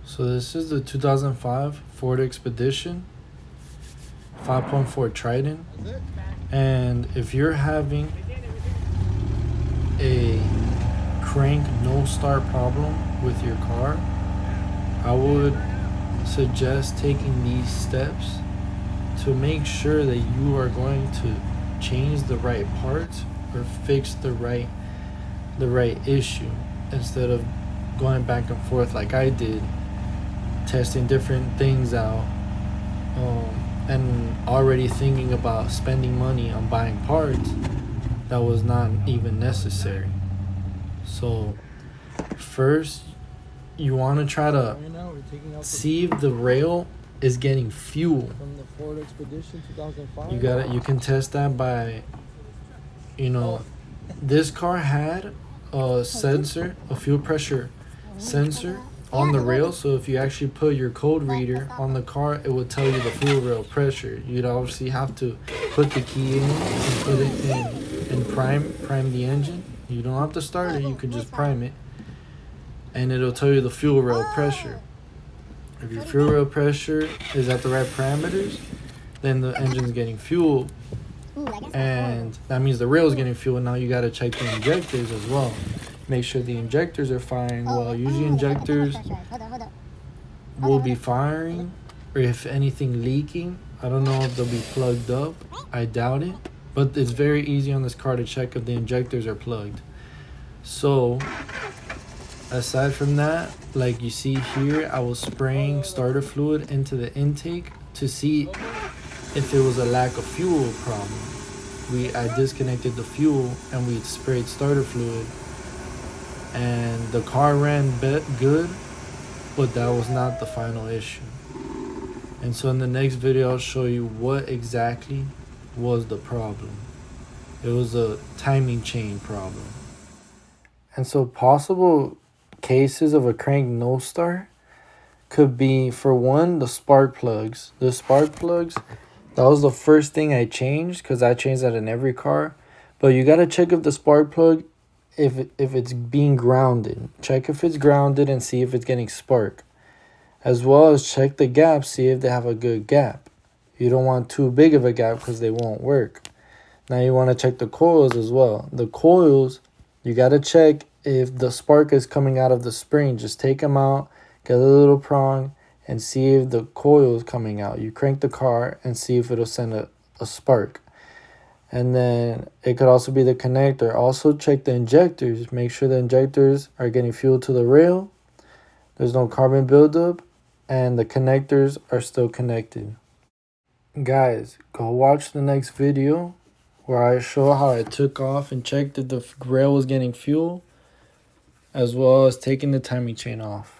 So this is the 2005 Ford Expedition 5.4 Trident. And if you're having a crank no start problem with your car, I would suggest taking these steps to make sure that you are going to change the right parts or fix the right issue, instead of going back and forth like I did, testing different things out, and already thinking about spending money on buying parts that was not even necessary. So first, you want to try to see if the rail is getting fuel. From the Ford Expedition 2005. You can test that by, this car had a sensor, a fuel pressure sensor on the rail. So if you actually put your code reader on the car, it will tell you the fuel rail pressure. You'd obviously have to put the key in and put it in and prime the engine. You don't have to start it, you can just prime it, and it'll tell you the fuel rail pressure. If your fuel rail pressure is at the right parameters, then the engine's getting fuel, and that means the rail is getting fuel. Now you got to check the injectors as well. Make sure the injectors are firing well. Usually injectors will be firing, or if anything leaking. I don't know if they'll be plugged up. I doubt it. But it's very easy on this car to check if the injectors are plugged. So aside from that, like you see here, I was spraying starter fluid into the intake to see if it was a lack of fuel problem. I disconnected the fuel and we sprayed starter fluid, and the car ran good, but that was not the final issue. And so in the next video, I'll show you what exactly was the problem. It was a timing chain problem. And so possible cases of a crank no start could be, for one, the spark plugs. The spark plugs, that was the first thing I changed, because I changed that in every car. But you got to check if the spark plug, if it's being grounded. Check if it's grounded and see if it's getting spark. As well as check the gaps, see if they have a good gap. You don't want too big of a gap because they won't work. Now you want to check the coils as well. The coils, you got to check if the spark is coming out of the spring. Just take them out, get a little prong, and see if the coil is coming out. You crank the car and see if it'll send a spark. And then it could also be the connector. Also check the injectors. Make sure the injectors are getting fuel to the rail. There's no carbon buildup, and the connectors are still connected. Guys, go watch the next video where I show how I took off and checked if the rail was getting fuel, as well as taking the timing chain off.